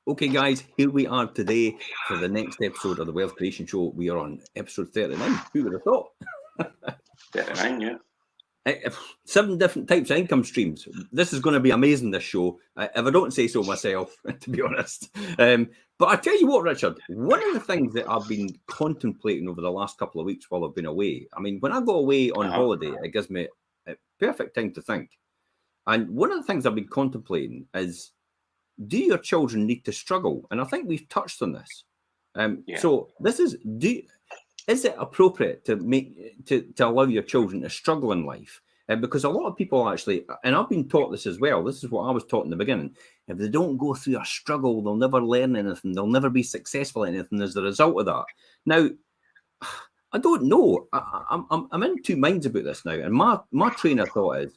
Okay, guys, here we are today for the next episode of the Wealth Creation Show. We are on episode 39. Who would have thought? 39, yeah. 7 different types of income streams. This is going to be amazing, this show, if I don't say so myself, to be honest. But I tell you what, Richard, one of the things that I've been contemplating over the last couple of weeks while I've been away, I mean, when I go away on holiday, it gives me a perfect time to think. And one of the things I've been contemplating is, do your children need to struggle? And I think we've touched on this. So this is, is it appropriate to allow your children to struggle in life? Because a lot of people actually, and I've been taught this as well, this is what I was taught in the beginning, if they don't go through a struggle, they'll never learn anything, they'll never be successful at anything as a result of that. Now, I don't know. I'm in two minds about this now. And my train of thought is,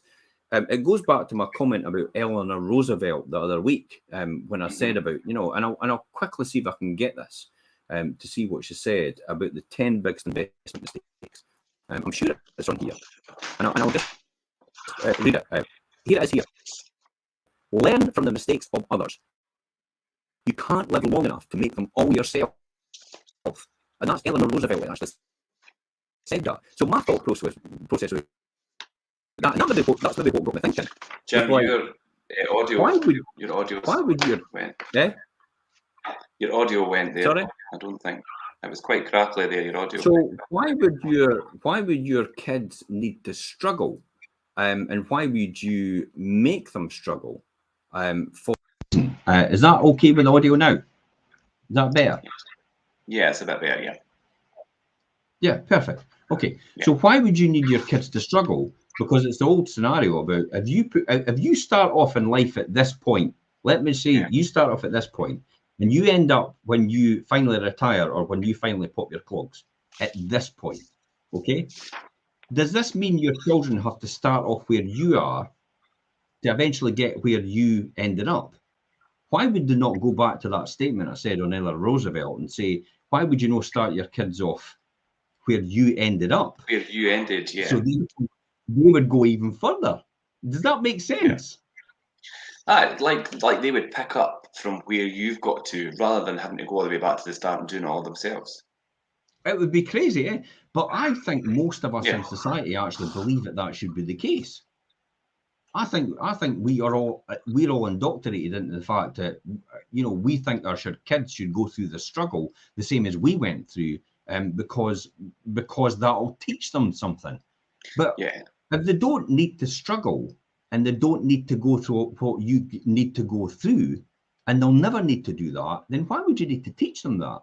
it goes back to my comment about Eleanor Roosevelt the other week when I said about, and I'll quickly see if I can get this to see what she said about the 10 biggest investment mistakes. I'm sure it's on here. And I'll just read it. Here it is here. Learn from the mistakes of others. You can't live long enough to make them all yourself. And that's Eleanor Roosevelt actually said that. So my thought process was, that's maybe what got me thinking. Jim, like, your audio went. Your audio went there. Sorry? I don't think. It was quite crackly there, your audio. So why would your kids need to struggle? And why would you make them struggle? Is that okay with the audio now? Is that better? Yeah, it's a bit better, yeah. Yeah, perfect. Okay. Yeah. So why would you need your kids to struggle? Because it's the old scenario about if you start off in life at this point, let me say you start off at this point and you end up when you finally retire or when you finally pop your clogs at this point, okay? Does this mean your children have to start off where you are to eventually get where you ended up? Why would they not go back to that statement I said on Eleanor Roosevelt and say, why would you not start your kids off where you ended up? Where you ended, yeah. So they would go even further. Does that make sense? Like they would pick up from where you've got to rather than having to go all the way back to the start and doing it all themselves. It would be crazy, eh? But I think most of us in society actually believe that should be the case. I think we're all indoctrinated into the fact that we think our kids should go through the struggle the same as we went through, because that'll teach them something. But if they don't need to struggle and they don't need to go through what you need to go through, and they'll never need to do that, then why would you need to teach them that?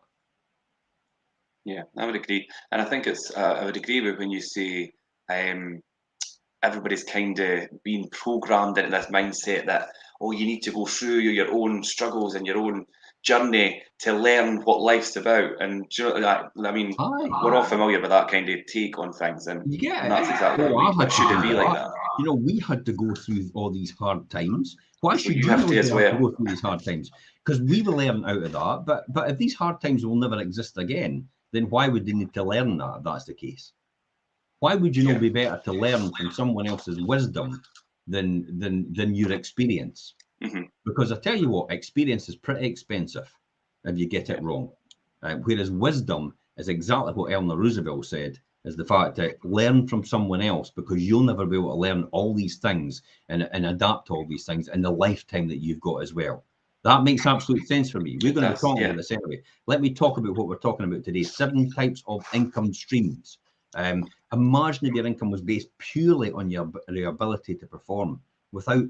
Yeah, I would agree. And I think I would agree with when you say everybody's kind of being programmed into this mindset that, you need to go through your own struggles and your own journey to learn what life's about. And I mean, we're all familiar with that kind of take on things, and that's exactly what should be like that. We had to go through all these hard times. Why should you have to as well go through these hard times? Because we will learn out of that. But if these hard times will never exist again, then why would they need to learn that if that's the case? Why would you not be better to learn from someone else's wisdom than your experience? Mm-hmm. Because I tell you what, experience is pretty expensive if you get it wrong. Whereas wisdom is exactly what Eleanor Roosevelt said, is the fact that learn from someone else, because you'll never be able to learn all these things and adapt to all these things in the lifetime that you've got as well. That makes absolute sense for me. We're going to be talking about this anyway. Let me talk about what we're talking about today. 7 types of income streams. Imagine if your income was based purely on your ability to perform. Without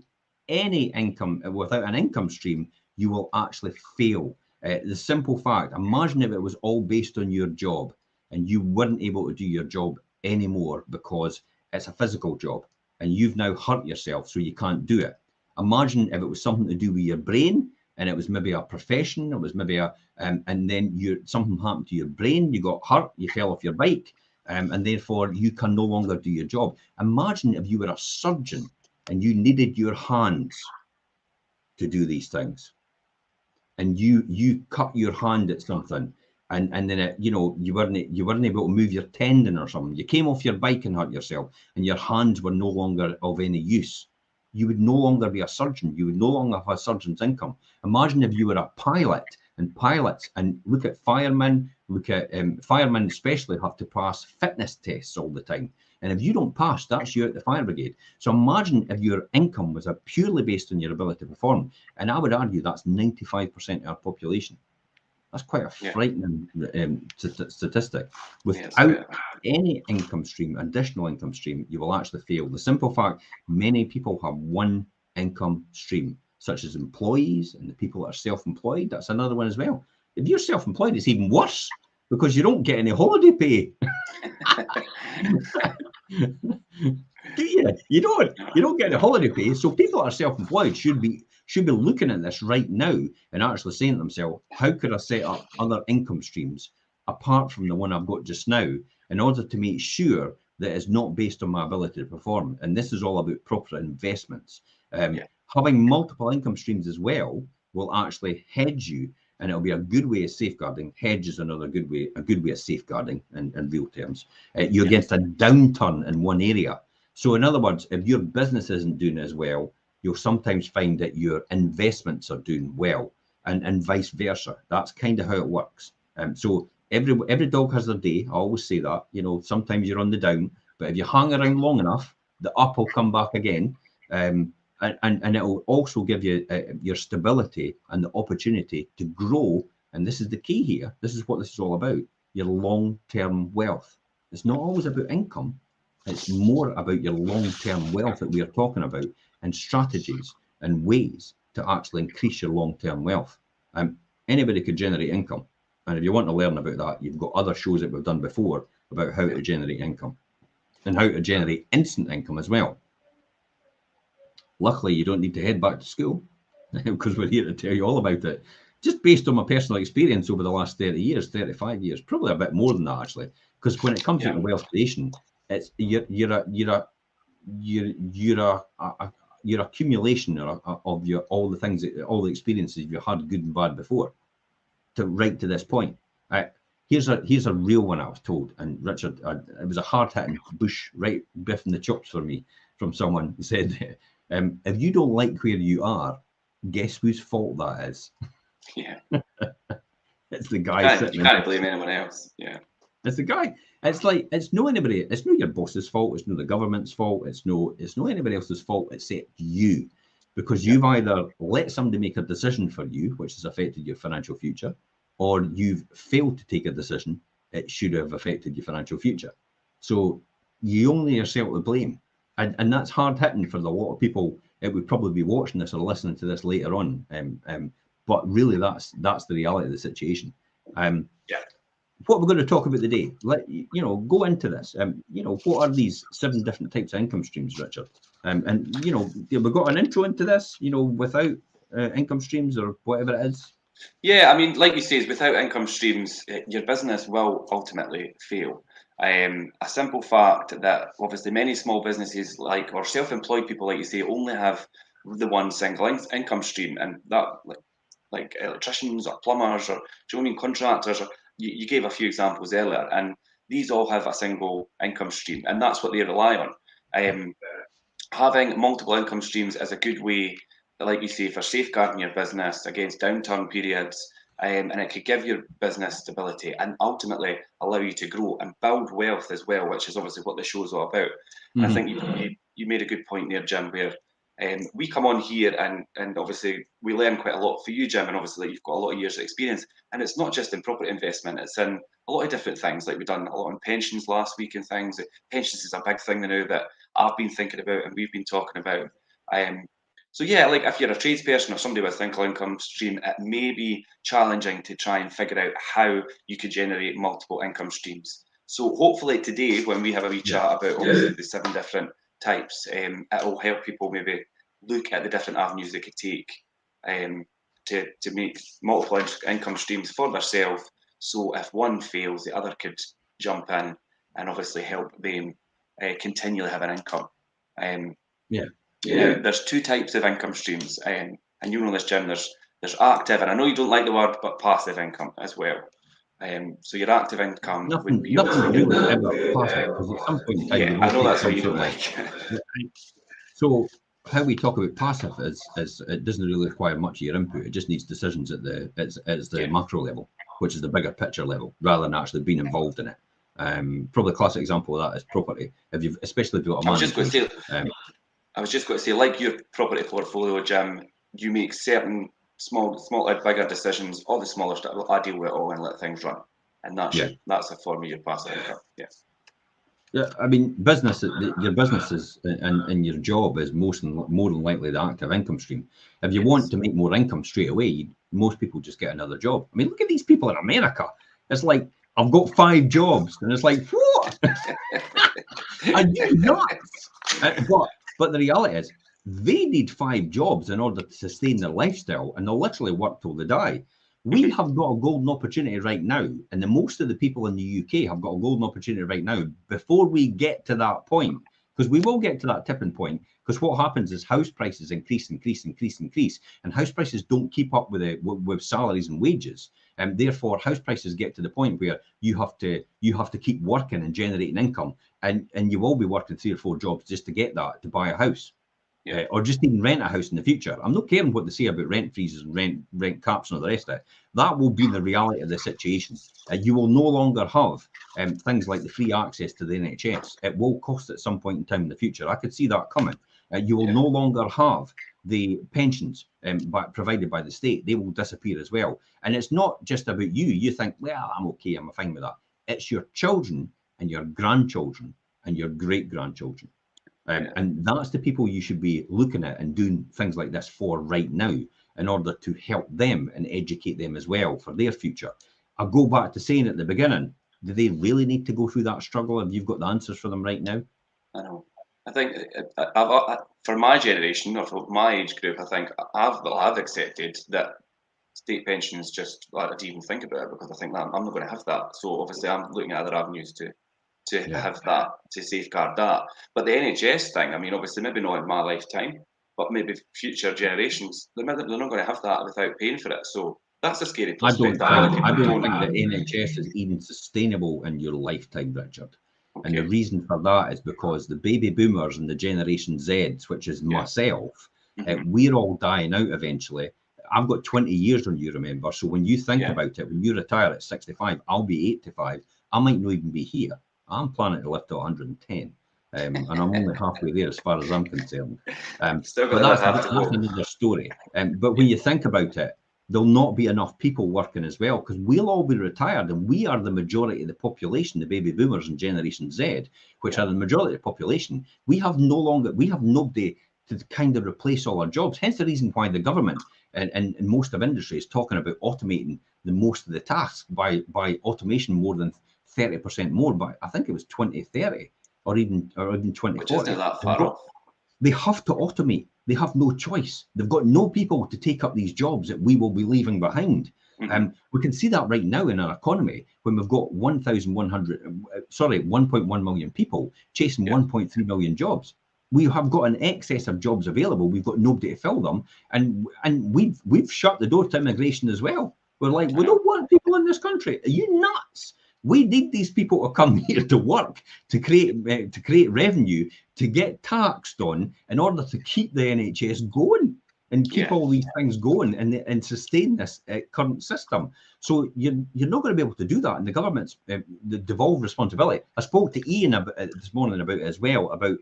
any income, without an income stream, you will actually fail. The simple fact, imagine if it was all based on your job and you weren't able to do your job anymore because it's a physical job and you've now hurt yourself so you can't do it. Imagine if it was something to do with your brain and it was maybe a profession, it was maybe and then something happened to your brain, you got hurt, you fell off your bike, and therefore you can no longer do your job. Imagine if you were a surgeon and you needed your hands to do these things, and you cut your hand at something, and then you weren't able to move your tendon or something. You came off your bike and hurt yourself, and your hands were no longer of any use. you would no longer be a surgeon. You would no longer have a surgeon's income. Imagine if you were a pilot, and pilots, and look at firemen, firemen especially have to pass fitness tests all the time. And if you don't pass, that's you at the fire brigade. So imagine if your income was purely based on your ability to perform. And I would argue that's 95% of our population. That's quite a frightening statistic. Without any income stream, additional income stream, you will actually fail. The simple fact, many people have one income stream, such as employees and the people that are self-employed. That's another one as well. If you're self-employed, it's even worse because you don't get any holiday pay. Do you? You don't get any holiday pay. So people that are self-employed should be looking at this right now and actually saying to themselves, how could I set up other income streams apart from the one I've got just now in order to make sure that it's not based on my ability to perform? And this is all about proper investments. Having multiple income streams as well will actually hedge you, and it'll be a good way of safeguarding. Hedge is another good way of safeguarding in real terms. You're against a downturn in one area. So in other words, if your business isn't doing as well, you'll sometimes find that your investments are doing well, and vice versa. That's kind of how it works. So every dog has their day. I always say that. You know, sometimes you're on the down, but if you hang around long enough, the up will come back again. And it will also give you your stability and the opportunity to grow. And this is the key here. This is what this is all about, your long-term wealth. It's not always about income. It's more about your long-term wealth that we are talking about, and strategies and ways to actually increase your long-term wealth. Anybody could generate income. And if you want to learn about that, you've got other shows that we've done before about how to generate income and how to generate instant income as well. Luckily, you don't need to head back to school because we're here to tell you all about it. Just based on my personal experience over the last 30 years, 35 years, probably a bit more than that actually. Because when it comes to wealth creation, it's your accumulation of all the experiences you've had, good and bad, before, to right to this point. Here's a real one I was told, and Richard, it was a hard-hitting bush, right, biff in the chops for me, from someone who said, if you don't like where you are, guess whose fault that is? Yeah. It's the guy. You can't blame anyone else. Yeah. It's the guy. It's like, it's no anybody. It's no your boss's fault. It's no the government's fault. It's no anybody else's fault except you, because you've either let somebody make a decision for you, which has affected your financial future, or you've failed to take a decision it should have affected your financial future. So you only yourself to blame. And that's hard hitting for a lot of people. It would probably be watching this or listening to this later on. But really, that's the reality of the situation. What we're going to talk about today, go into this. What are these 7 different types of income streams, Richard? We've got an intro into this. Without income streams or whatever it is. Yeah, I mean, like you say, without income streams, your business will ultimately fail. A simple fact that obviously many small businesses or self-employed people, like you say, only have the one single income stream, and that like electricians or plumbers or, do you know what I mean, contractors, or you gave a few examples earlier, and these all have a single income stream, and that's what they rely on. Having multiple income streams is a good way, like you say, for safeguarding your business against downturn periods, and it could give your business stability and ultimately allow you to grow and build wealth as well, which is obviously what the show is all about. Mm-hmm. I think you made a good point there, Jim, where we come on here and obviously we learn quite a lot for you, Jim, and obviously you've got a lot of years of experience, and it's not just in property investment, it's in a lot of different things. Like we've done a lot on pensions last week and things. Pensions is a big thing now that I've been thinking about and we've been talking about. So yeah, like if you're a tradesperson or somebody with a single income stream, it may be challenging to try and figure out how you could generate multiple income streams. So hopefully today, when we have a wee chat about obviously the 7 different types, it will help people maybe look at the different avenues they could take to make multiple income streams for themselves. So if one fails, the other could jump in and obviously help them continually have an income. There's 2 types of income streams, and you know this, Jim. There's active, and I know you don't like the word, but passive income as well. So your active income would be nothing to do with passive, because at some point in time, I know that's what you don't like. So how we talk about passive is it doesn't really require much of your input. It just needs decisions at the macro level, which is the bigger picture level, rather than actually being involved in it. Probably a classic example of that is property. Especially if you've got a management. I was just going to say, like your property portfolio, Jim, you make certain small, bigger decisions. All the smaller stuff, I deal with it all and let things run, and that's a form of your passive income. Yeah. Yeah, I mean, your businesses and your job is more than likely the active income stream. If you want to make more income straight away, most people just get another job. I mean, look at these people in America. It's like, I've got 5 jobs, and it's like, what? Are you nuts? But the reality is, they need 5 jobs in order to sustain their lifestyle, and they'll literally work till they die. We have got a golden opportunity right now, and most of the people in the UK have got a golden opportunity right now before we get to that point, because we will get to that tipping point, because what happens is house prices increase, and house prices don't keep up with salaries and wages, and therefore house prices get to the point where you have to keep working and generating income, and you will be working 3 or 4 jobs just to get that, to buy a house. Or just even rent a house in the future. I'm not caring what they say about rent freezes and rent caps and all the rest of it. That will be the reality of the situation. You will no longer have things like the free access to the NHS. It will cost at some point in time in the future. I could see that coming. You will no longer have the pensions provided by the state. They will disappear as well. And it's not just about you. You think, well, I'm okay, I'm fine with that. It's your children and your grandchildren and your great-grandchildren. And that's the people you should be looking at and doing things like this for right now, in order to help them and educate them as well for their future. I'll go back to saying at the beginning, do they really need to go through that struggle if you've got the answers for them right now? I know. I think for my generation, or for my age group, I think I've accepted that state pensions just, I don't even think about it, because I think that I'm not going to have that. So obviously I'm looking at other avenues to have that, to safeguard that. But the NHS thing, I mean, obviously maybe not in my lifetime, but maybe future generations, they're not going to have that without paying for it. So that's a scary prospect. I don't think the NHS is even sustainable in your lifetime, Richard. Okay. And the reason for that is because the baby boomers and the Generation Z, which is myself, we're all dying out eventually. I've got 20 years on you, remember. So when you think about it, when you retire at 65, I'll be 85. I might not even be here. I'm planning to live to 110, and I'm only halfway there as far as I'm concerned. But that's another story. But when you think about it, there'll not be enough people working as well, because we'll all be retired, and we are the majority of the population, the baby boomers and Generation Z, which are the majority of the population. We have nobody to kind of replace all our jobs. Hence the reason why the government and most of industry is talking about automating the most of the tasks by automation more than 30% more, but I think it was 2030 or even 2040. Which isn't that far off. They have to automate. They have no choice. They've got no people to take up these jobs that we will be leaving behind. We can see that right now in our economy, when we've got 1.1 million people chasing 1.3 million jobs. We have got an excess of jobs available. We've got nobody to fill them, and we've shut the door to immigration as well. We're like, we don't want people in this country. Are you nuts? We need these people to come here to work, to create revenue, to get taxed on, in order to keep the NHS going and keep all these things going and sustain this current system. So you're not going to be able to do that, and the government's the devolved responsibility. I spoke to Ian this morning about it as well, about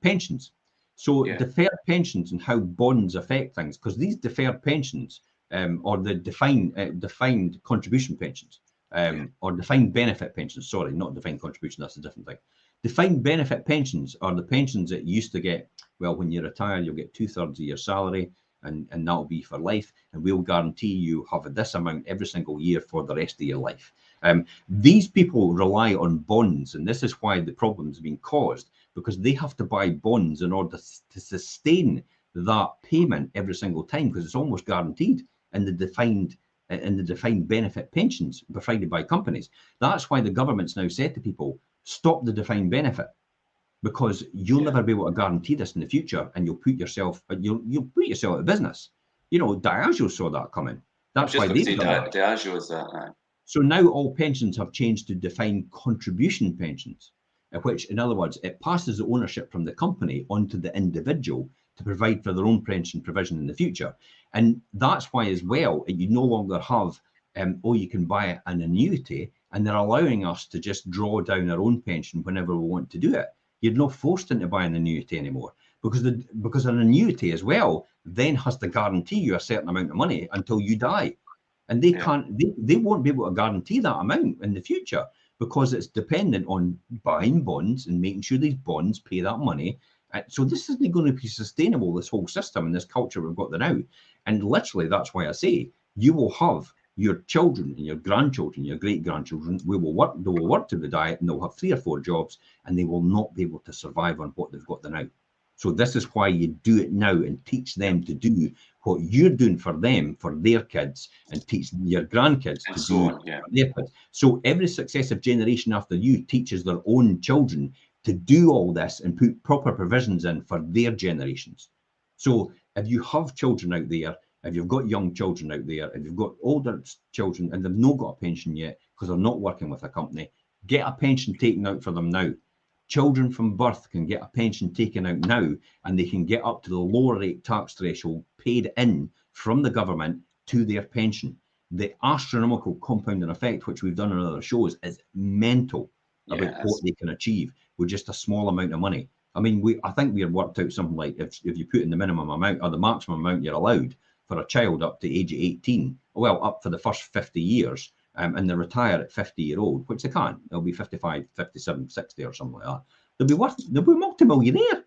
pensions. So deferred pensions and how bonds affect things, because these deferred pensions or the defined contribution pensions. Or defined benefit pensions, sorry, not defined contribution, that's a different thing. Defined benefit pensions are the pensions that you used to get, well, when you retire, you'll get 2/3 of your salary, and that'll be for life, and we'll guarantee you have this amount every single year for the rest of your life. These people rely on bonds, and this is why the problem's been caused, because they have to buy bonds in order to sustain that payment every single time, because it's almost guaranteed in the defined benefit pensions provided by companies. That's why the government's now said to people, stop the defined benefit, because you'll never be able to guarantee this in the future, and you'll put yourself out of business. You know, Diageo saw that coming. That's why they've done that. Diageo is that. So now all pensions have changed to defined contribution pensions, which, in other words, it passes the ownership from the company onto the individual to provide for their own pension provision in the future. And that's why as well, you no longer have, you can buy an annuity, and they're allowing us to just draw down our own pension whenever we want to do it. You're not forced into buying an annuity anymore, because an annuity as well then has to guarantee you a certain amount of money until you die. And they they won't be able to guarantee that amount in the future, because it's dependent on buying bonds and making sure these bonds pay that money. So this isn't going to be sustainable, this whole system and this culture we've got there now. And literally, that's why I say you will have your children and your grandchildren, your great-grandchildren, they will work to the die, and they'll have 3 or 4 jobs, and they will not be able to survive on what they've got there now. So this is why you do it now, and teach them to do what you're doing for them, for their kids, and teach your grandkids to do for their kids. So every successive generation after you teaches their own children to do all this and put proper provisions in for their generations. So if you have children out there, if you've got young children out there, if you've got older children and they've not got a pension yet because they're not working with a company, get a pension taken out for them now. Children from birth can get a pension taken out now, and they can get up to the lower rate tax threshold paid in from the government to their pension. The astronomical compounding effect, which we've done in other shows, is mental about what they can achieve with just a small amount of money. I mean, I think we had worked out something like if you put in the minimum amount or the maximum amount you're allowed for a child up to age 18, well, up for the first 50 years, and they retire at 50-year-old, which they can. They'll be 55, 57, 60 or something like that. They'll be multi-millionaire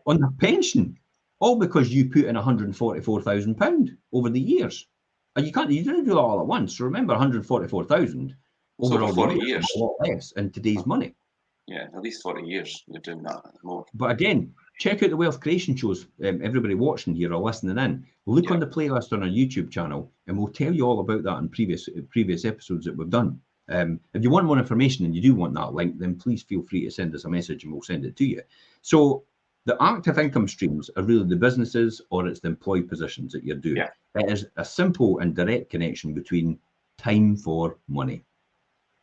on their pension, all because you put in £144,000 over the years. And you didn't do that all at once. So remember, 144,000 over all 40 years is a lot less in today's money. Yeah, at least 40 years you're doing that more. But again, check out the wealth creation shows. Everybody watching here or listening in, look on the playlist on our YouTube channel, and we'll tell you all about that in previous episodes that we've done. If you want more information and you do want that link, then please feel free to send us a message and we'll send it to you. So the active income streams are really the businesses or it's the employed positions that you're doing. It is a simple and direct connection between time for money.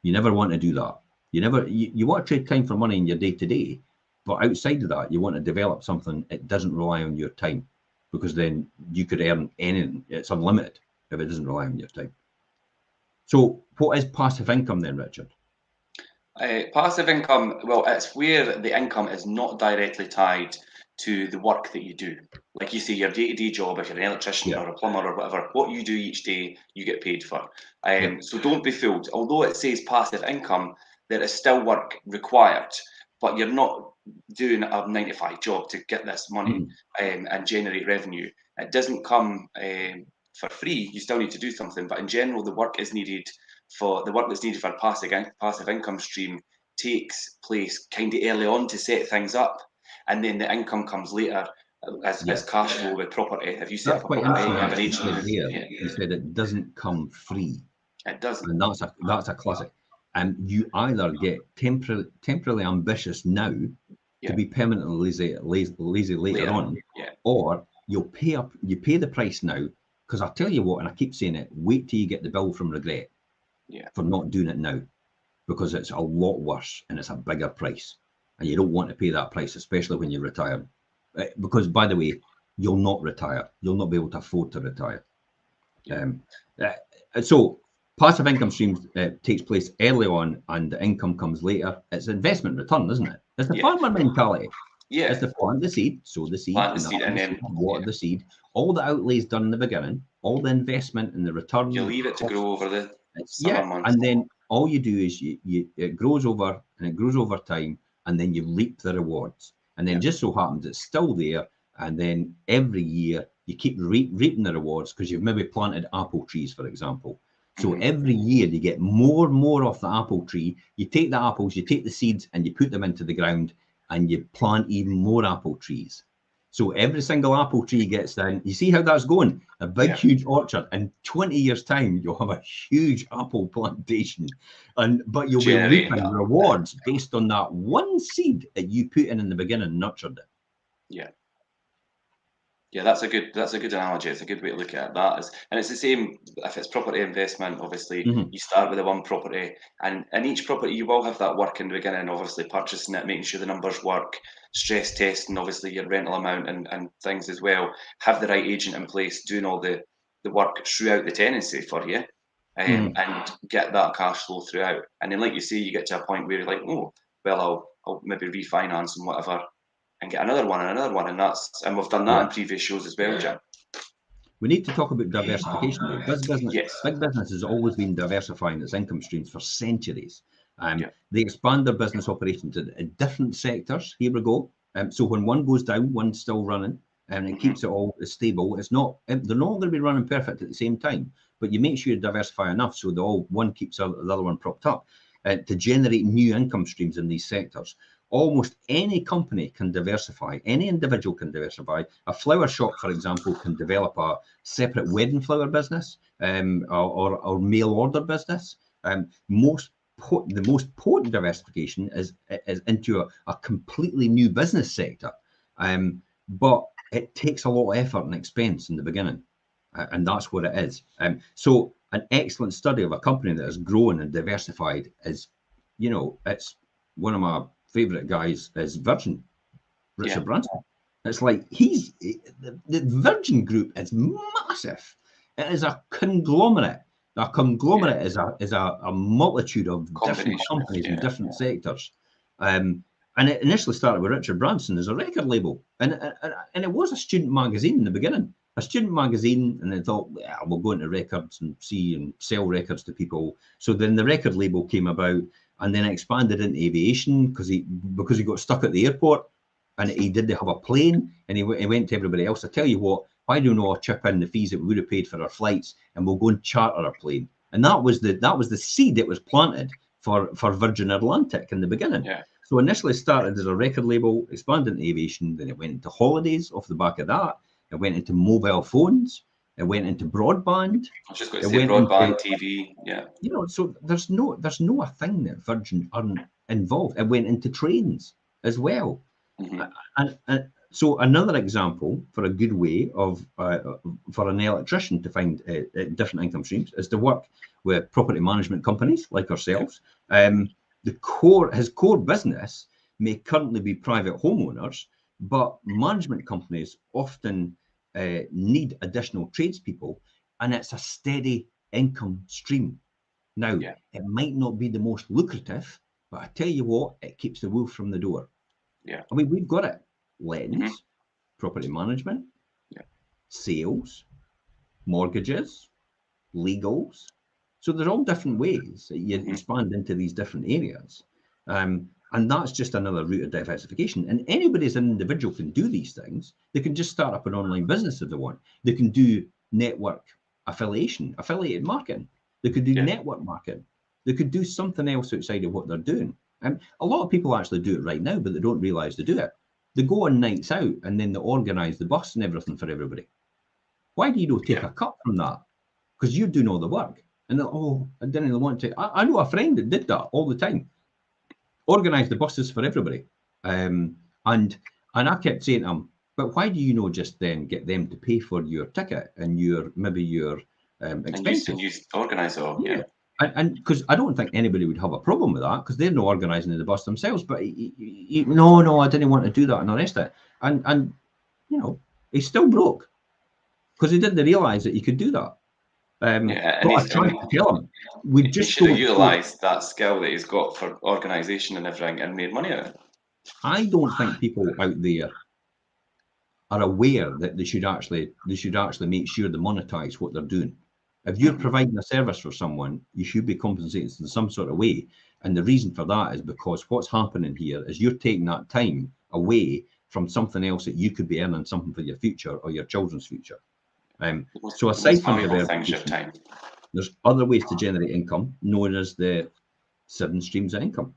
You never want to do that. You want to trade time for money in your day-to-day, but outside of that, you want to develop something that doesn't rely on your time, because then you could earn anything. It's unlimited if it doesn't rely on your time. So what is passive income then, Richard? Passive income, well, it's where the income is not directly tied to the work that you do. Like you say, your day-to-day job, if you're an electrician or a plumber or whatever, what you do each day, you get paid for. So don't be fooled. Although it says passive income, there is still work required, but you're not doing a 9-to-5 job to get this money and generate revenue. It doesn't come for free. You still need to do something, but in general, the work that's needed for a passive income stream takes place kind of early on to set things up, and then the income comes later as cash flow with property. If you set up a property, you said it doesn't come free. It doesn't, and that's a classic. And you either get temporarily ambitious now to be permanently lazy later on, or you pay the price now. Because I tell you what, and I keep saying it, wait till you get the bill from regret for not doing it now, because it's a lot worse and it's a bigger price, and you don't want to pay that price, especially when you're retired. Because, by the way, you'll not retire. You'll not be able to afford to retire. So passive income streams takes place early on, and the income comes later. It's investment return, isn't it? It's the farmer mentality. It's the plant the seed, sow the seed, and then water the seed. All the outlays done in the beginning, all the investment and the return. You leave it to grow over the summer months. And then all you do is it grows over, and it grows over time, and then you reap the rewards. And then just so happens it's still there, and then every year you keep reaping the rewards because you've maybe planted apple trees, for example. So every year you get more and more off the apple tree. You take the apples, you take the seeds, and you put them into the ground, and you plant even more apple trees. So every single apple tree gets down. You see how that's going? A big, huge orchard. In 20 years' time, you'll have a huge apple plantation, but you'll be reaping rewards based on that one seed that you put in the beginning and nurtured it. Yeah, that's a good analogy. It's a good way to look at it. And it's the same if it's property investment. Obviously, you start with the one property, and in each property you will have that work in the beginning. Obviously, purchasing it, making sure the numbers work, stress testing, obviously, your rental amount and things as well. Have the right agent in place doing all the work throughout the tenancy for you, and get that cash flow throughout. And then, like you say, you get to a point where you're like, oh, well, I'll maybe refinance and whatever, and get another one and another one. And we've done that in previous shows as well, Jim. We need to talk about diversification, though. Yes. Big business has always been diversifying its income streams for centuries. They expand their business operations in different sectors. Here we go. So when one goes down, one's still running, and it keeps it all stable. It's not, they're not going to be running perfect at the same time, but you make sure you diversify enough so one keeps the other one propped up to generate new income streams in these sectors. Almost any company can diversify. Any individual can diversify. A flower shop, for example, can develop a separate wedding flower business or mail order business. The most potent diversification is into a completely new business sector. But it takes a lot of effort and expense in the beginning. And that's what it is. So an excellent study of a company that has grown and diversified is, it's one of my favorite guys is Virgin, Richard Branson. It's like the Virgin Group is massive. It is a conglomerate. A conglomerate is a multitude of different companies in different sectors. And it initially started with Richard Branson as a record label, and it was a student magazine in the beginning. A student magazine, and they thought, we'll go into records and see and sell records to people. So then the record label came about, and then expanded into aviation because he got stuck at the airport, and he didn't have a plane, and he went to everybody else. I tell you what, why don't I chip in the fees that we would have paid for our flights, and we'll go and charter a plane? And that was the seed that was planted for Virgin Atlantic in the beginning. Yeah. So initially started as a record label, expanded into aviation, then it went into holidays off the back of that. It went into mobile phones. It went into broadband. I was just going to say broadband, TV, yeah. So there's no a thing that Virgin aren't involved. It went into trains as well. And so another example for a good way of for an electrician to find different income streams is to work with property management companies like ourselves. His core business may currently be private homeowners, but management companies often need additional tradespeople, and it's a steady income stream. Now, it might not be the most lucrative, but I tell you what, it keeps the wolf from the door. Yeah. I mean, we've got it. Lettings, property management, sales, mortgages, legals. So there's all different ways that you expand into these different areas. And that's just another route of diversification. And anybody as an individual can do these things. They can just start up an online business if they want. They can do network affiliated marketing. They could do network marketing. They could do something else outside of what they're doing. And a lot of people actually do it right now, but they don't realize they do it. They go on nights out and then they organize the bus and everything for everybody. Why do you not take a cut from that? Because you're doing all the work. And I didn't want to. I know a friend that did that all the time. Organize the buses for everybody. And I kept saying to him, but why do you not just then get them to pay for your ticket and your expenses? And you organize it all, And because I don't think anybody would have a problem with that because they're not organising the bus themselves. But no, I didn't want to do that and the rest of it. And he's still broke because he didn't realise that he could do that. And I tried to tell him. He should have utilised that skill that he's got for organisation and everything and made money out of it. I don't think people out there are aware that they should actually make sure they monetize what they're doing. If you're providing a service for someone, you should be compensated in some sort of way. And the reason for that is because what's happening here is you're taking that time away from something else that you could be earning something for your future or your children's future. So aside from diversification, there's other ways to generate income known as the 7 streams of income.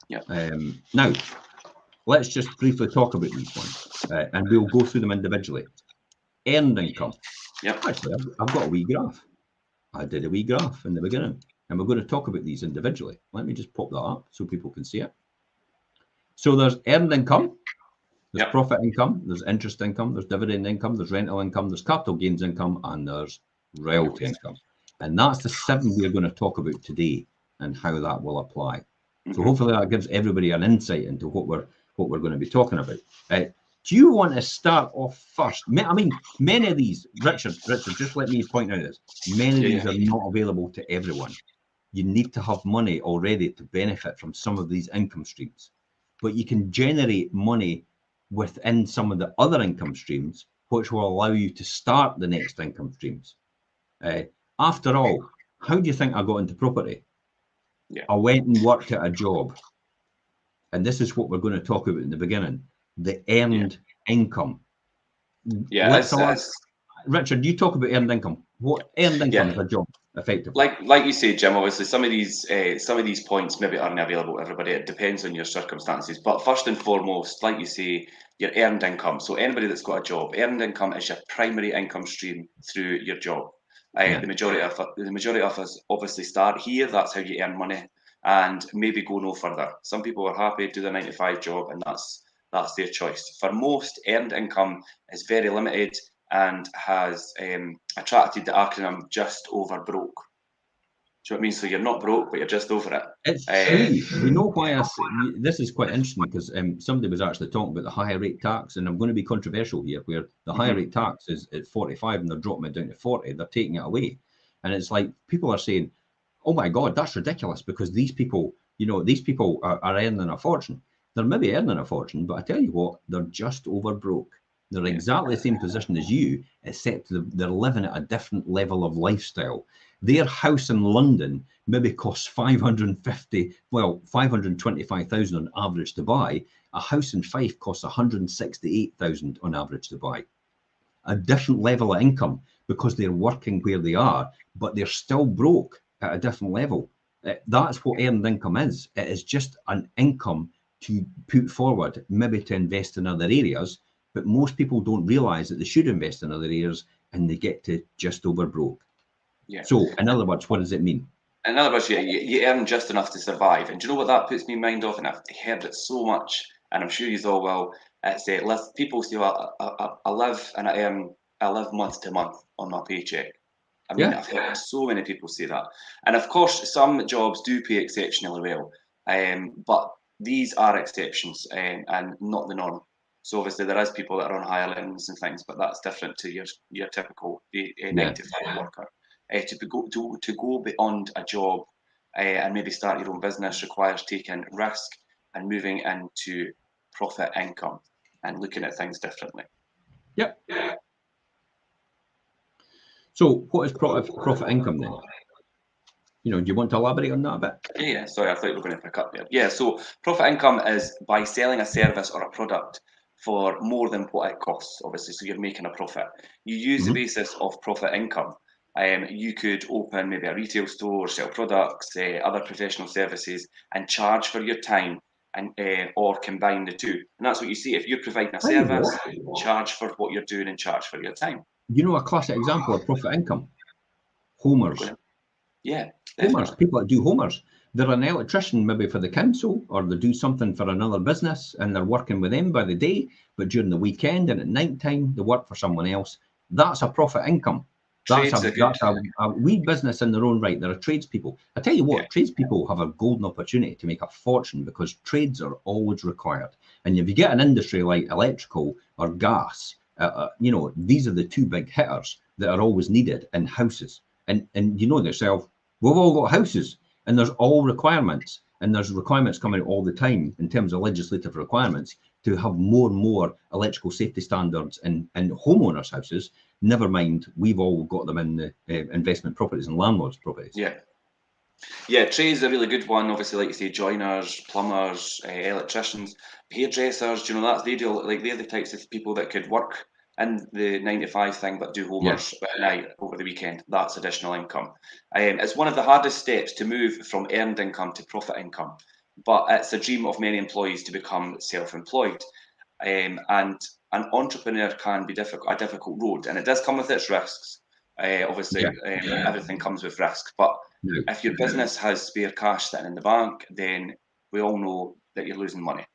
Now, let's just briefly talk about these ones and we'll go through them individually. Earned income. Actually, I've got a wee graph. I did a wee graph in the beginning, and we're going to talk about these individually. Let me just pop that up so people can see it. So there's earned income, there's profit income, there's interest income, there's dividend income, there's rental income, there's capital gains income, and there's royalty income. And that's the 7 we're going to talk about today and how that will apply. So hopefully that gives everybody an insight into what what we're going to be talking about. Do you want to start off first? I mean, many of these, Richard, just let me point out this. Many of these are not available to everyone. You need to have money already to benefit from some of these income streams. But you can generate money within some of the other income streams, which will allow you to start the next income streams. After all, how do you think I got into property? I went and worked at a job. And this is what we're going to talk about in the beginning, the earned income. Richard, you talk about earned income. What earned income is a job, effectively? Like you say, Jim, obviously some of these points maybe aren't available to everybody. It depends on your circumstances. But first and foremost, like you say, your earned income. So anybody that's got a job, earned income is your primary income stream through your job. The majority of us obviously start here. That's how you earn money, and maybe go no further. Some people are happy to do their 9-to-5 job, and that's their choice. For most, earned income is very limited and has attracted the acronym just over broke. Do you know what I mean? So you're not broke, but you're just over it. It's true. You know why this is quite interesting, because somebody was actually talking about the higher rate tax, and I'm going to be controversial here, where the higher rate tax is at 45 and they're dropping it down to 40. They're taking it away. And it's like people are saying, oh my God, that's ridiculous, because these people, are earning a fortune. They're maybe earning a fortune, but I tell you what, they're just over broke. They're exactly the same position as you, except they're living at a different level of lifestyle. Their house in London maybe costs 525,000 on average to buy. A house in Fife costs 168,000 on average to buy. A different level of income, because they're working where they are, but they're still broke at a different level. That's what earned income is. It is just an income to put forward, maybe to invest in other areas. But most people don't realize that they should invest in other areas, and they get to just over broke. Yeah. So, in other words, what does it mean? In other words, you earn just enough to survive. And do you know what that puts me in mind of? And I've heard it so much, and I'm sure you all will. It's people say, well, I live and I live month to month on my paycheck. I mean, I've heard so many people say that. And of course, some jobs do pay exceptionally well, but these are exceptions and not the norm. So obviously there is people that are on higher earnings and things, but that's different to your typical 9-to-5 worker. To go beyond a job and maybe start your own business requires taking risk and moving into profit income and looking at things differently. Yep. So what is profit income then? Do you want to elaborate on that a bit? Yeah, sorry, I thought you were going to pick up there. Yeah, so profit income is by selling a service or a product for more than what it costs, obviously, so you're making a profit. You use the basis of profit income. You could open maybe a retail store, sell products, other professional services, and charge for your time, and or combine the two. And that's what you see. If you're providing a service, charge for what you're doing and charge for your time. A classic example of profit income? Homers. Yeah, definitely. Homers, people that do homers. They're an electrician maybe for the council, or they do something for another business, and they're working with them by the day, but during the weekend and at night time, they work for someone else. That's a profit income. That's a wee business in their own right. They're tradespeople. I tell you what, tradespeople have a golden opportunity to make a fortune, because trades are always required. And if you get an industry like electrical or gas, these are the two big hitters that are always needed in houses. And you know yourself, we've all got houses, and there's all requirements, and there's requirements coming out all the time in terms of legislative requirements to have more and more electrical safety standards in homeowners' houses. Never mind, we've all got them in the investment properties and landlords' properties. Yeah, trades are a really good one. Obviously, like you say, joiners, plumbers, electricians, hairdressers. They do, like, they're the types of people that could work in the 9-to-5 thing, but do homers at night over the weekend. That's additional income. It's one of the hardest steps to move from earned income to profit income, but it's a dream of many employees to become self-employed. And an entrepreneur can be a difficult road, and it does come with its risks. Obviously, everything comes with risk, but if your business has spare cash sitting in the bank, then we all know that you're losing money.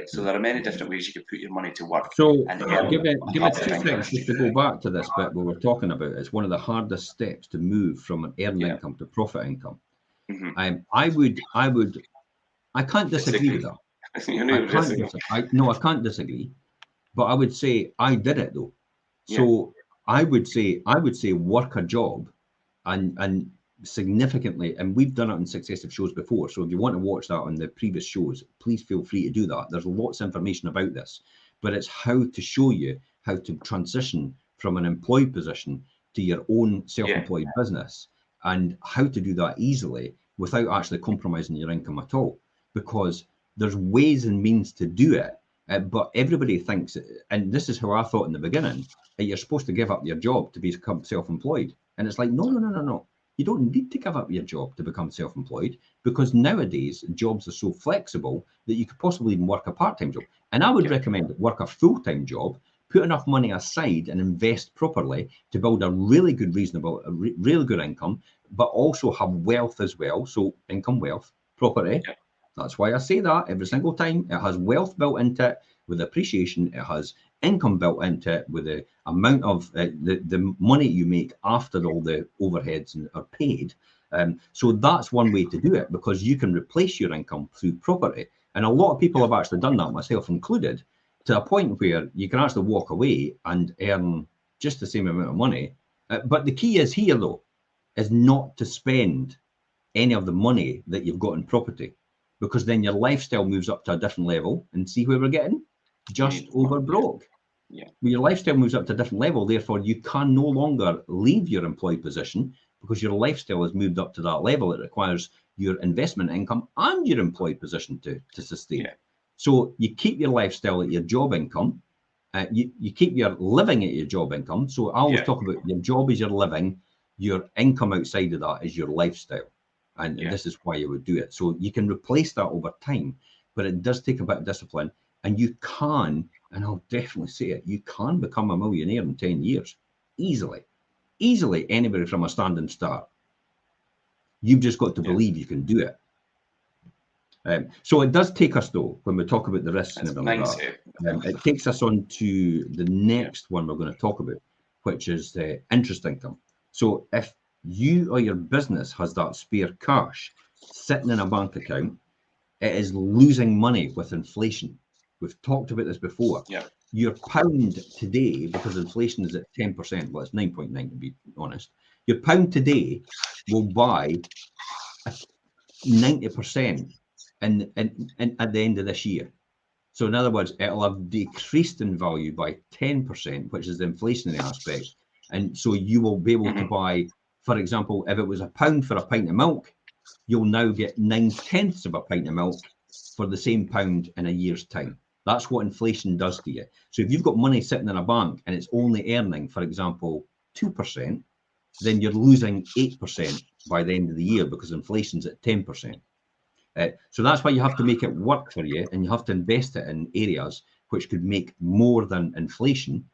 So there are many different ways you could put your money to work. So give me 2 seconds just to go back to this bit we were talking about. It's one of the hardest steps to move from an earned income to profit income. I can't disagree with that. I can't disagree, but I would say I did it though. So I would say work a job and significantly, and we've done it on successive shows before. So if you want to watch that on the previous shows, please feel free to do that. There's lots of information about this, but it's how to show you how to transition from an employed position to your own self-employed business, and how to do that easily without actually compromising your income at all. Because there's ways and means to do it, but everybody thinks, and this is how I thought in the beginning, that you're supposed to give up your job to become self-employed. And it's like, no. You don't need to give up your job to become self-employed, because nowadays jobs are so flexible that you could possibly even work a part-time job. And I would recommend work a full-time job, put enough money aside and invest properly to build a really good, really good income, but also have wealth as well. So income, wealth, property. That's why I say that every single time. It has wealth built into it with appreciation. It has income built into it with the amount of the money you make after all the overheads are paid. So that's one way to do it, because you can replace your income through property. And a lot of people have actually done that, myself included, to a point where you can actually walk away and earn just the same amount of money. But the key is here, though, is not to spend any of the money that you've got in property, because then your lifestyle moves up to a different level. And see where we're getting? Just over broke. When your lifestyle moves up to a different level, therefore you can no longer leave your employed position, because your lifestyle has moved up to that level. It requires your investment income and your employed position to sustain. So you keep your lifestyle at your job income. You keep your living at your job income. So I always talk about your job is your living, your income outside of that is your lifestyle. And this is why you would do it. So you can replace that over time, but it does take a bit of discipline. And you can, and I'll definitely say it, you can become a millionaire in 10 years. Easily. Anybody from a standing start. You've just got to believe you can do it. So it does take us, though, when we talk about the risks and everything like that, it takes us on to the next one we're going to talk about, which is interest income. So if you or your business has that spare cash sitting in a bank account, it is losing money with inflation. We've talked about this before. Your pound today, because inflation is at 10%, well, it's 9.9 to be honest, your pound today will buy 90% at the end of this year. So in other words, it'll have decreased in value by 10%, which is the inflationary aspect. And so you will be able to buy, for example, if it was £1 for a pint of milk, you'll now get 9/10 of a pint of milk for the same pound in a year's time. That's what inflation does to you. So if you've got money sitting in a bank and it's only earning, for example, 2%, then you're losing 8% by the end of the year, because inflation's at 10%. So that's why you have to make it work for you, and you have to invest it in areas which could make more than inflation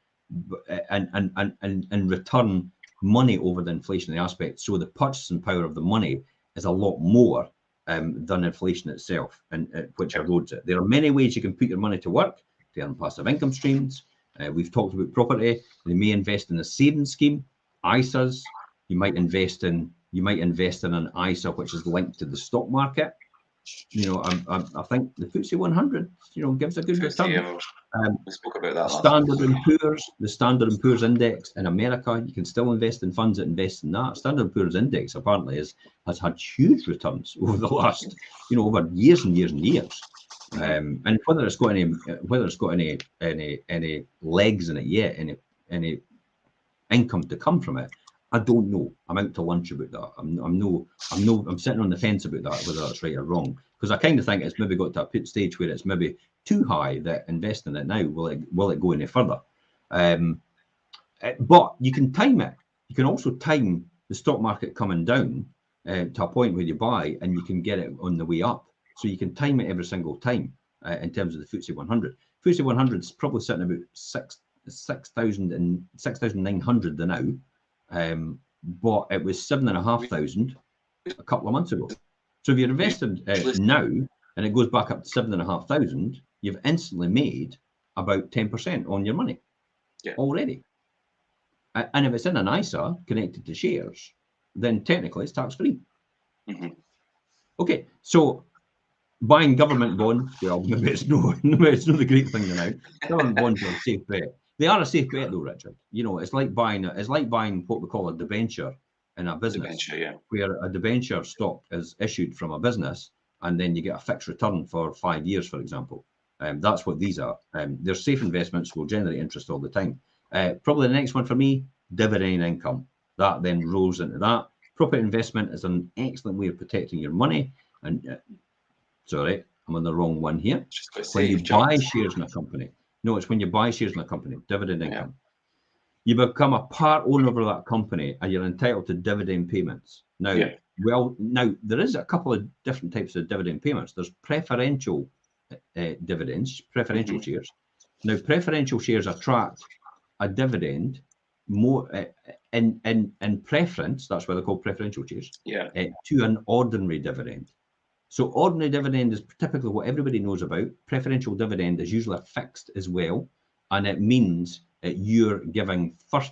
and return money over the inflationary aspect. So the purchasing power of the money is a lot more than inflation itself, and which erodes it. There are many ways you can put your money to work to earn passive income streams. We've talked about property. You may invest in a savings scheme, ISAs. You might invest in an ISA which is linked to the stock market. You know, I think the FTSE 100, gives a good return. We spoke about that. The Standard & Poor's index in America, you can still invest in funds that invest in that. Standard & Poor's index apparently has had huge returns over the last, over years and years and years. And whether it's got any legs in it yet, any income to come from it, I don't know. I'm out to lunch about that. I'm sitting on the fence about that, whether that's right or wrong, because I kind of think it's maybe got to a stage where it's maybe too high that investing in it now will it go any further? But you can time it. You can also time the stock market coming down to a point where you buy, and you can get it on the way up. So you can time it every single time in terms of the FTSE 100. FTSE 100 is probably sitting about 6,900 now. But it was 7,500 a couple of months ago. So if you're invested now and it goes back up to 7,500, you've instantly made about 10% on your money already. And if it's in an ISA connected to shares, then technically it's tax free. Okay, so Buying government bonds, well, maybe it's not the great thing now. Government bonds are a safe bet. They are a safe bet, though, Richard. You know, it's like buying what we call a debenture in a business, where a debenture stock is issued from a business, and then you get a fixed return for 5 years, for example. That's what these are. They're safe investments, will generate interest all the time. Probably the next one for me, dividend income. That then rolls into that. Property investment is an excellent way of protecting your money. And sorry, I'm on the wrong one here. When you buy shares in a company. No, it's when you buy shares in a company, dividend income. You become a part owner of that company and you're entitled to dividend payments. Now, now there is a couple of different types of dividend payments. There's preferential dividends, preferential shares. Now, preferential shares attract a dividend more in preference, that's why they're called preferential shares, to an ordinary dividend. So ordinary dividend is typically what everybody knows about. Preferential dividend is usually fixed as well, and it means that you're given first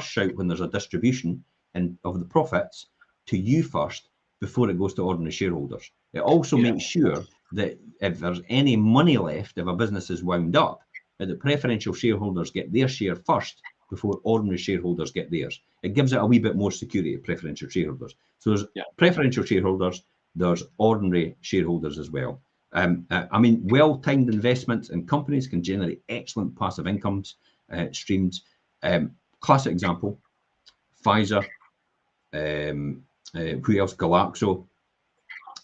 shout when there's a distribution of the profits to you first before it goes to ordinary shareholders. It also makes sure that if there's any money left, if a business is wound up, that the preferential shareholders get their share first before ordinary shareholders get theirs. It gives it a wee bit more security to preferential shareholders. So there's preferential shareholders, there's ordinary shareholders as well. I mean, well-timed investments in companies can generate excellent passive incomes streams. Classic example, Pfizer, who else? Glaxo,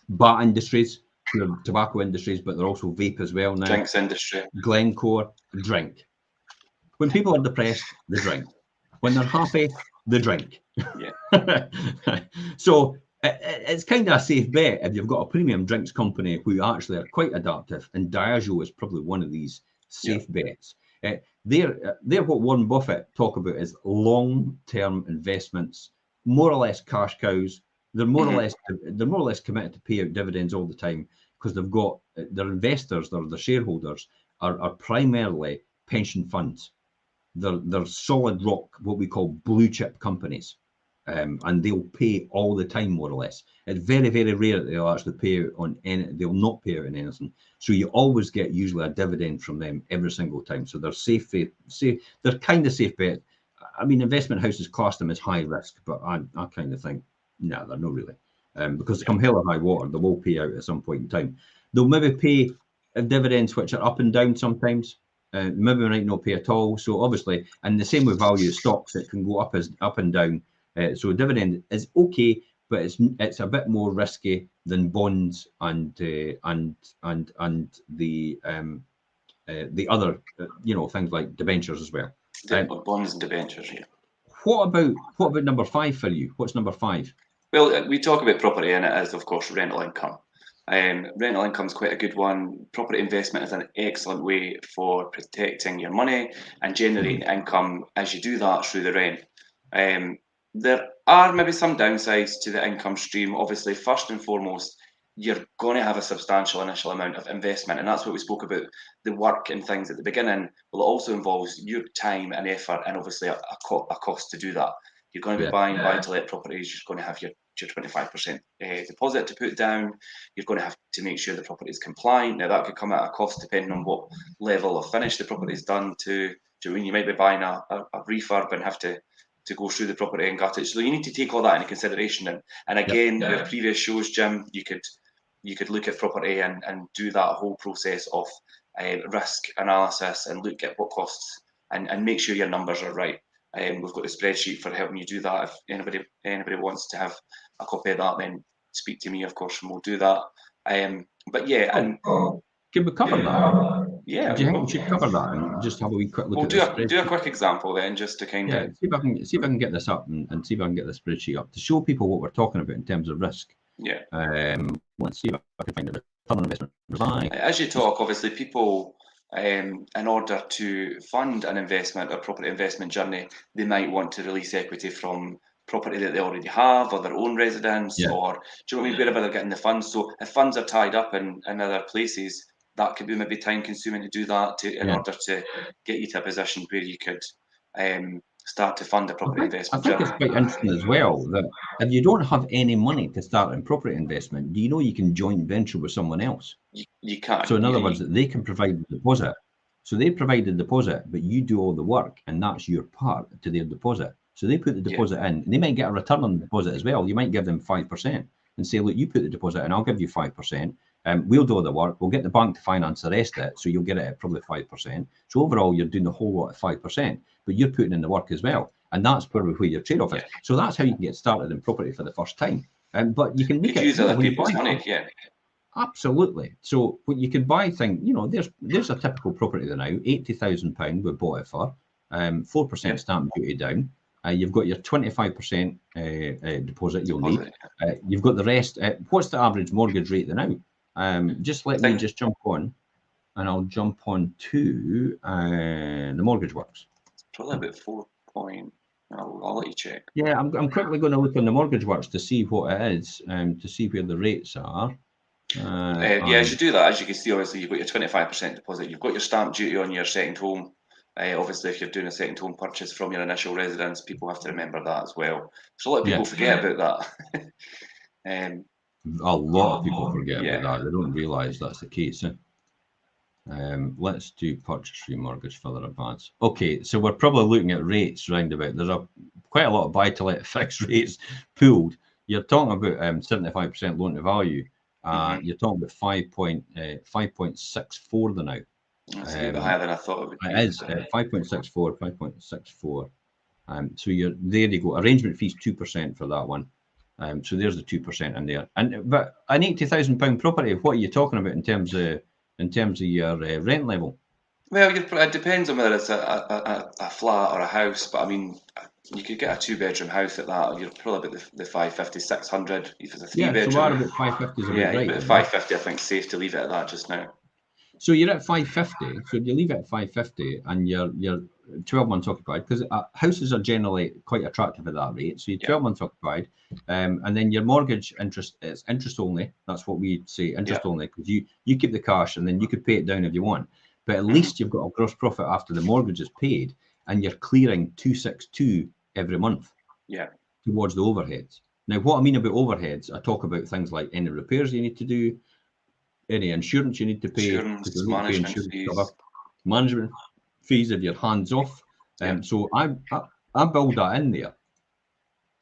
BAT Industries, who are tobacco industries, but they're also vape as well now. Drinks industry. Glencore, drink. When people are depressed, they drink. When they're happy, they drink. So it's kind of a safe bet if you've got a premium drinks company who actually are quite adaptive, and Diageo is probably one of these safe bets. They're what Warren Buffett talk about as long-term investments, more or less cash cows. They're more or less committed to pay out dividends all the time because they've got their investors, their shareholders are primarily pension funds. They're solid rock, what we call blue chip companies. And they'll pay all the time, more or less. It's very, very rare that they'll actually pay out on they'll not pay out on anything. So you always get usually a dividend from them every single time. So they're safe. They're kind of safe bet. I mean, investment houses class them as high risk, but I kind of think, no, they're not really. Because come hell or high water, they will pay out at some point in time. They'll maybe pay dividends which are up and down sometimes. Maybe might not pay at all. So obviously, and the same with value of stocks, it can go up and down. So dividend is okay, but it's a bit more risky than bonds and the other things like debentures as well. Bonds and debentures, What about number 5 for you? What's number 5? Well, we talk about property, and it is of course rental income. Rental income is quite a good one. Property investment is an excellent way for protecting your money and generating income as you do that through the rent. There are maybe some downsides to the income stream. Obviously, first and foremost, you're going to have a substantial initial amount of investment, and that's what we spoke about. The work and things at the beginning. Well, it also involves your time and effort, and obviously a cost to do that. You're going to be buying buy-to-let properties. You're going to have your 25% deposit to put down. You're going to have to make sure the property is compliant. Now, that could come at a cost depending on what level of finish the property is done to. Do you mean you might be buying a refurb and have to go through the property and gut it? So you need to take all that into consideration. And again, with previous shows, Jim, you could look at property and do that whole process of risk analysis and look at what costs and make sure your numbers are right. We've got the spreadsheet for helping you do that. If anybody wants to have a copy of that, then speak to me, of course, and we'll do that. But yeah, and can we cover that? Yeah. Do you think we should cover that and just have a wee quick look at this? We'll do a quick example then, just to kind of see if I can get this up and see if I can get the spreadsheet up to show people what we're talking about in terms of risk. Yeah. Let's see if I can find a return on investment. As you talk, obviously, people, in order to fund an investment or property investment journey, they might want to release equity from property that they already have or their own residence, or do you know what I mean, wherever they're getting the funds. So if funds are tied up in other places, that could be maybe time consuming to do that in order to get you to a position where you could start to fund a property I investment think it's journey. quite interesting as well that if you don't have any money to start in property investment, do you know you can joint venture with someone else? You can't. So in other words, they can provide the deposit. So they provide the deposit, but you do all the work, and that's your part to their deposit. So they put the deposit in, and they might get a return on the deposit as well. You might give them 5% and say, look, you put the deposit in, I'll give you 5%. We'll do all the work. We'll get the bank to finance the rest of it. So you'll get it at probably 5%. So overall, you're doing the whole lot at 5%, but you're putting in the work as well. And that's probably where your trade-off is. So that's how you can get started in property for the first time. But you can look at use other people's money, Absolutely. So when you can buy things, there's a typical property there now, £80,000 we bought it for, 4% stamp duty down. You've got your 25% deposit you'll need. You've got the rest. What's the average mortgage rate there now? Just let me just jump on, and I'll jump on to the Mortgage Works. It's probably about 4 point. I'll let you check. Yeah, I'm quickly going to look on the Mortgage Works to see what it is, to see where the rates are. As you do that, as you can see, obviously you've got your 25% deposit. You've got your stamp duty on your second home. Obviously, if you're doing a second home purchase from your initial residence, people have to remember that as well. So a lot of people forget about that. A lot of people forget about that. They don't realise that's the case. Let's do purchase remortgage further advance. Okay, so we're probably looking at rates round about. There's quite a lot of buy-to-let fixed rates pooled. You're talking about 75% loan to value. You're talking about 5.64 there now. That's a bit higher than I thought it would be. It is 5.64, 5.64. So there you go. Arrangement fees 2% for that one. So there's the 2% in there. But an £80,000 property, what are you talking about in terms of your rent level? Well, it depends on whether it's a flat or a house. But I mean, you could get a 2-bedroom house at that. You're probably about the 550, 600. If it's a 3-bedroom, so about 550 is about right. About 550, I think, safe to leave it at that just now. So you're at 550. So you leave it at 550, and you're 12 months occupied, because houses are generally quite attractive at that rate. So you're 12 months occupied, and then your mortgage interest is interest only. That's what we say, interest only, because you keep the cash, and then you could pay it down if you want. But at least you've got a gross profit after the mortgage is paid, and you're clearing 262 every month. Towards the overheads. Now, what I mean about overheads, I talk about things like any repairs you need to do, any insurance you need to pay, management fees if you're hands off. So I build that in there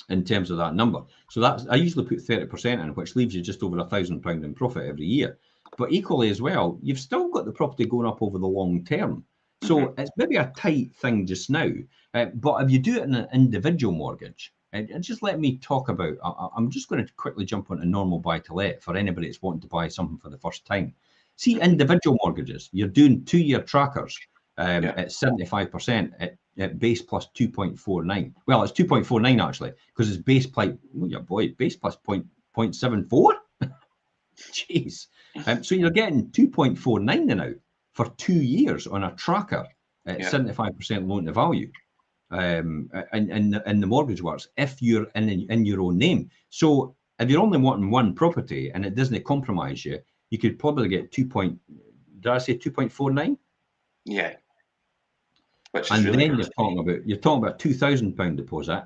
in terms of that number. So I usually put 30% in, which leaves you just over £1,000 in profit every year. But equally as well, you've still got the property going up over the long term. So it's maybe a tight thing just now, but if you do it in an individual mortgage, and just let me talk about, I'm just going to quickly jump onto normal buy-to-let for anybody that's wanting to buy something for the first time. See, individual mortgages, you're doing 2-year trackers at 75% at base plus 2.49. Well, it's 2.49 actually, because it's base plus, base plus 0.74? Jeez. So you're getting 2.49 now for 2 years on a tracker at 75% loan to value. And the Mortgage Works, if you're in your own name. So if you're only wanting one property and it doesn't compromise you, you could probably get 2.49? Yeah. Which is really then you're talking about £2,000 deposit.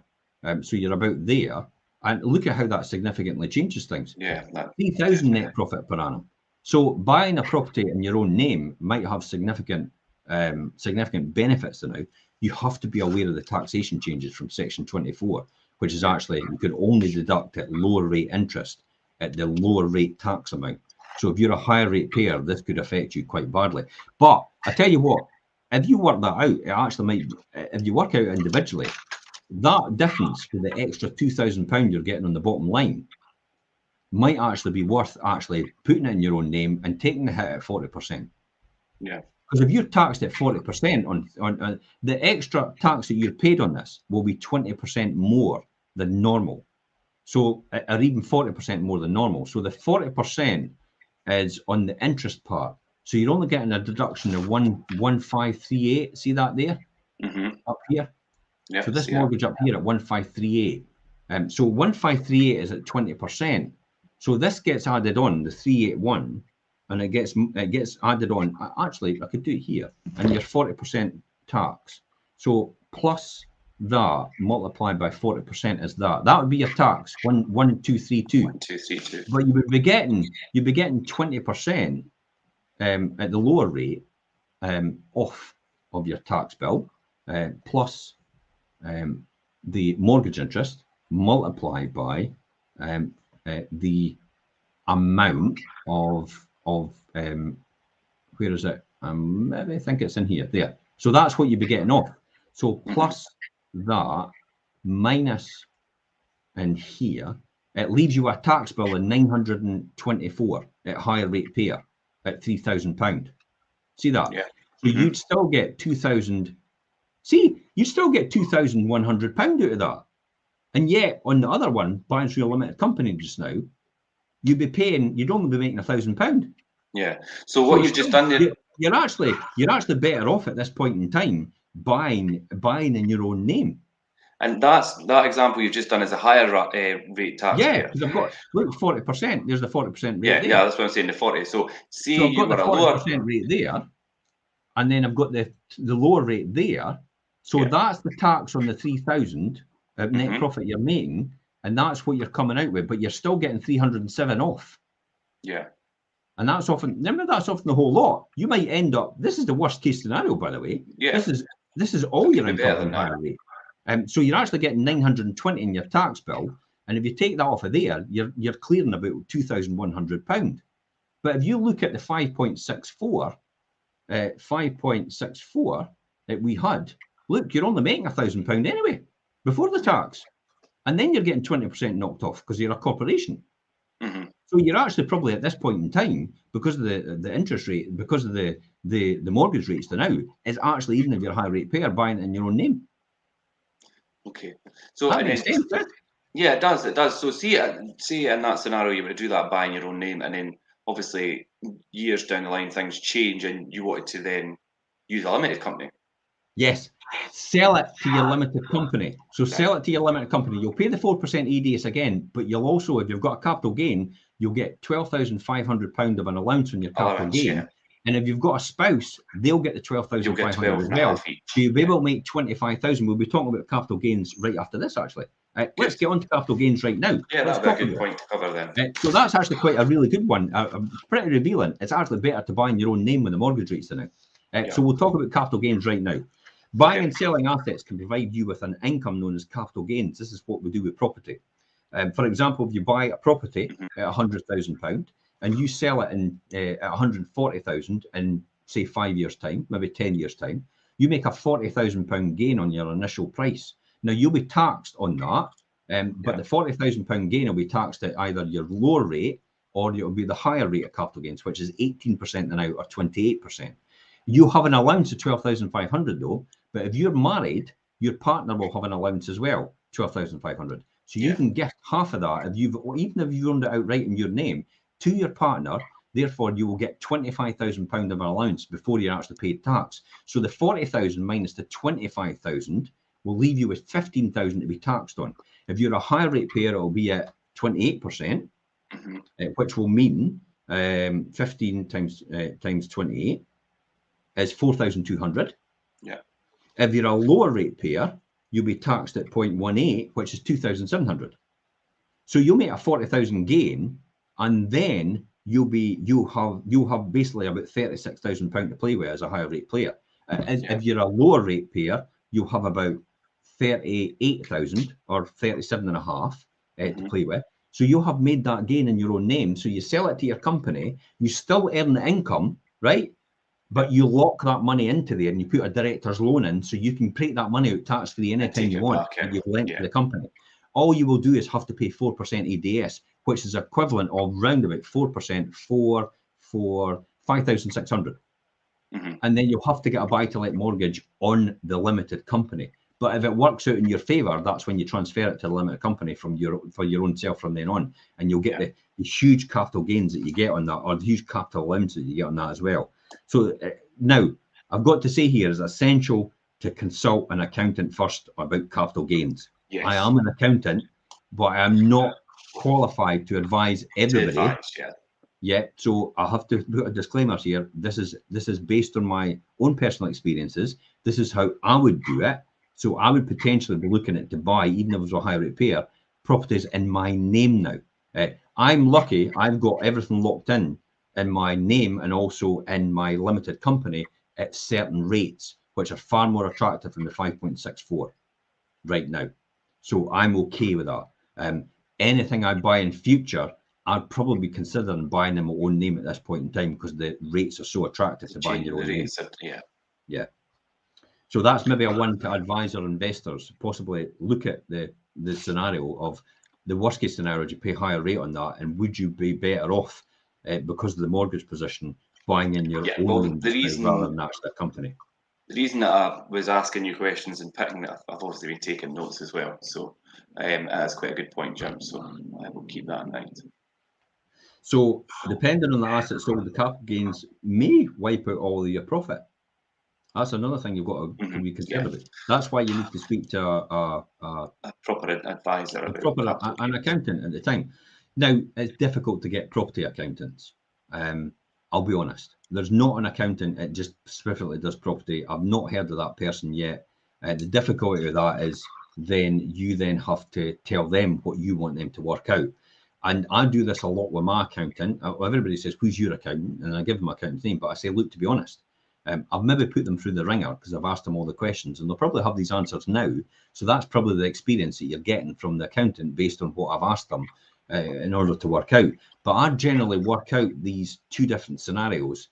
So you're about there. And look at how that significantly changes things. Yeah. 3,000 net profit per annum. So buying a property in your own name might have significant benefits now. You have to be aware of the taxation changes from Section 24, which is actually you can only deduct at lower rate interest at the lower rate tax amount. So if you're a higher rate payer, this could affect you quite badly. But I tell you what, if you work that out, it actually might. If you work out individually, that difference for the extra £2,000 you're getting on the bottom line might actually be worth actually putting it in your own name and taking the hit at 40%. Yeah. Because if you're taxed at 40% on the extra tax that you're paid on this will be 20% more than normal. So, or even 40% more than normal. So the 40% is on the interest part. So you're only getting a deduction of 1,538. See that there? Up here? Yeah, so this mortgage up here at 1,538. So 1,538 is at 20%. So this gets added on, the 381. And it gets added on. Actually, I could do it here, and you're 40% tax. So plus that multiplied by 40% is that. That would be your tax, 1,232. 1,232. But you'd be getting 20% at the lower rate off of your tax bill, plus the mortgage interest multiplied by the amount of where is it? I think it's in here. There. So that's what you'd be getting off. So plus that minus in here, it leaves you a tax bill of 924 at higher rate payer at £3,000. See that? Yeah. So you'd still get 2,000. See, you still get £2,100 out of that. And yet on the other one, buying through a limited company just now, you'd be paying. You'd only be making £1,000. Yeah. So what you've just done there, you're actually better off at this point in time buying in your own name. and that example you've just done is a higher rate tax. Yeah, because I've got look 40%. There's the 40% rate. Yeah, there. yeah, that's what I'm saying. The 40. So see, So I've you got the got a lower 40% rate there, and then I've got the lower rate there. So that's the tax on the 3,000 net profit you're making, and that's what you're coming out with. But you're still getting 307 off. Yeah. And that's often, remember, that's often the whole lot. You might end up, this is the worst case scenario, by the way. Yeah. This is all your better income than in higher rate. So you're actually getting 920 in your tax bill. And if you take that off of there, you're clearing about £2,100. But if you look at the 5.64 that we had, look, you're only making £1,000 anyway, before the tax. And then you're getting 20% knocked off because you're a corporation. So you're actually probably at this point in time, because of the interest rate, because of the mortgage rates to now, is actually, even if you're a high rate payer, buying it in your own name. Okay. So That makes sense. yeah, it does. It does. So see in that scenario, you were to do that buying your own name, and then obviously years down the line things change, and you wanted to then use a limited company. Yes. Sell it to your limited company. So sell it to your limited company. You'll pay the 4% EDS again, but you'll also, if you've got a capital gain, you'll get £12,500 of an allowance on your capital gain. Yeah. And if you've got a spouse, they'll get the £12,500 as well. So you'll be able to make £25,000. We'll be talking about capital gains right after this, actually. Let's get on to capital gains right now. Yeah, that'd be a good point to cover then. So that's actually quite a really good one. Pretty revealing. It's actually better to buy in your own name when the mortgage rates than now. So we'll talk about capital gains right now. Buying and selling assets can provide you with an income known as capital gains. This is what we do with property. For example, if you buy a property at £100,000 and you sell it at £140,000 in, say, 5 years' time, maybe 10 years' time, you make a £40,000 gain on your initial price. Now, you'll be taxed on that, but the £40,000 gain will be taxed at either your lower rate or it will be the higher rate of capital gains, which is 18% now or 28%. You have an allowance of £12,500 though, but if you're married, your partner will have an allowance as well, £12,500. So you can gift half of that even if you've owned it outright in your name to your partner. Therefore, you will get £25,000 of an allowance before you actually paid tax. So the 40,000 minus the 25,000 will leave you with 15,000 to be taxed on. If you're a higher rate payer, it will be at 28%, which will mean 15 times 28 is 4,200. Yeah. If you're a lower rate payer, you'll be taxed at 0.18, which is 2,700. So you'll make a 40,000 gain, and then you'll have basically about £36,000 to play with as a higher rate player. If you're a lower rate payer, you'll have about 38,000 or 37.5 to play with. So you'll have made that gain in your own name. So you sell it to your company, you still earn the income, right? But you lock that money into there and you put a director's loan in, so you can take that money out tax-free anytime you want, and you've lent to the company. All you will do is have to pay 4% EDS, which is equivalent of round about 4% for 5,600. And then you'll have to get a buy-to-let mortgage on the limited company. But if it works out in your favour, that's when you transfer it to the limited company for your own self from then on, and you'll get the huge capital gains that you get on that, or the huge capital allowance that you get on that as well. So now, I've got to say here, it's essential to consult an accountant first about capital gains. Yes. I am an accountant, but I am not qualified to advise everybody. So I have to put a disclaimer here. This is based on my own personal experiences. This is how I would do it. So I would potentially be looking at to buy, even if it was a high rate payer, properties in my name now. I'm lucky, I've got everything locked in my name and also in my limited company at certain rates, which are far more attractive than the 5.64 right now. So I'm okay with that. Anything I buy in future, I'd probably be considering buying in my own name at this point in time because the rates are so attractive to buy in your own name. Yeah. So that's maybe a one to advise our investors, possibly look at the scenario of the worst case scenario, you pay higher rate on that, and would you be better off because of the mortgage position buying in your own rather than actually a company? The reason that I was asking you questions and picking that, I've obviously been taking notes as well. So that's quite a good point, Jim. So I will keep that in mind. So depending on the assets sold, the capital gains may wipe out all of your profit. That's another thing you've got to be considered about. That's why you need to speak to a proper advisor, an accountant at the time. Now, it's difficult to get property accountants. I'll be honest. There's not an accountant that just specifically does property. I've not heard of that person yet. The difficulty of that is you then have to tell them what you want them to work out. And I do this a lot with my accountant. Everybody says, who's your accountant? And I give them my accountant's name, but I say, look, to be honest, I've maybe put them through the ringer because I've asked them all the questions and they'll probably have these answers now. So that's probably the experience that you're getting from the accountant based on what I've asked them in order to work out. But I generally work out these two different scenarios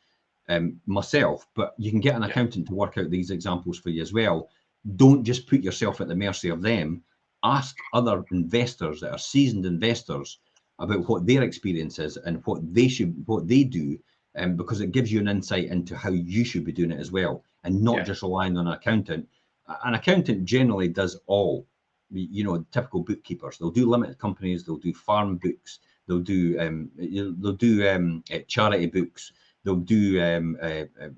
myself, but you can get an accountant to work out these examples for you as well. Don't just put yourself at the mercy of them. Ask other investors that are seasoned investors about what their experience is and what they do. Because it gives you an insight into how you should be doing it as well, and not just relying on an accountant. An accountant generally does all, typical bookkeepers. They'll do limited companies, they'll do farm books, they'll do charity books, they'll do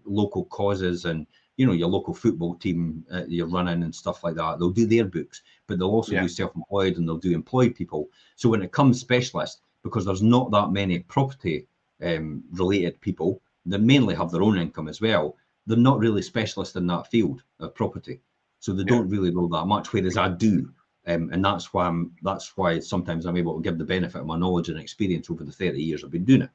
local causes and your local football team you're running and stuff like that. They'll do their books, but they'll also do self-employed and they'll do employed people. So when it comes specialist, because there's not that many property related people that mainly have their own income as well, they're not really specialists in that field of property, so they don't really know that much, whereas I do, and that's why sometimes I'm able to give the benefit of my knowledge and experience over the 30 years I've been doing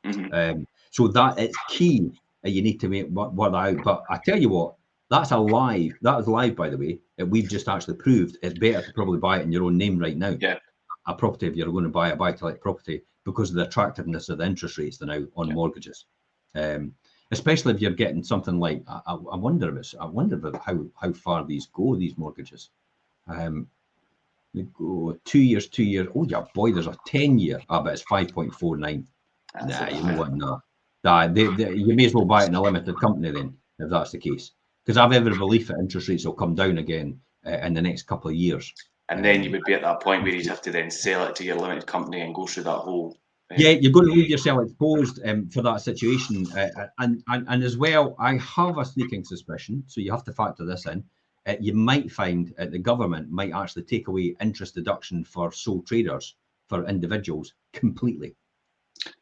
it. So that it's key that you need to make what out. But I tell you what, that is live, by the way. We've just actually proved it's better to probably buy it in your own name right now. A property, if you're going to buy a buy-to-let property, because of the attractiveness of the interest rates now on mortgages, especially if you're getting something like I wonder about how far these mortgages. They go 2 years. Oh yeah, boy, there's a 10-year. But it's 5.49. Nah, you know what? You may as well buy it in a limited company then, if that's the case. Because I've every belief that interest rates will come down again in the next couple of years. And then you would be at that point where you'd have to then sell it to your limited company and go through that whole. Yeah, you're going to leave yourself exposed for that situation. And as well, I have a sneaking suspicion, so you have to factor this in. You might find the government might actually take away interest deduction for sole traders, for individuals, completely.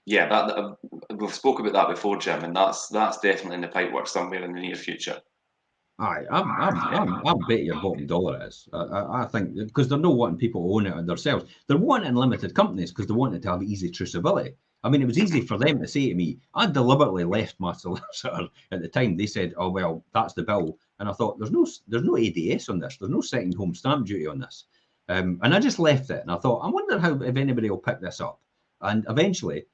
Yeah, we've spoke about that before, Jim, and that's definitely in the pipework somewhere in the near future. I bet your bottom dollar is. I think because they're not wanting people to own it themselves. They're wanting limited companies because they want it to have easy traceability. I mean, it was easy for them to say to me. I deliberately left my solicitor at the time. They said, "Oh well, that's the bill," and I thought, "There's no ADS on this. There's no second home stamp duty on this," and I just left it. And I thought, I wonder if anybody will pick this up. And eventually,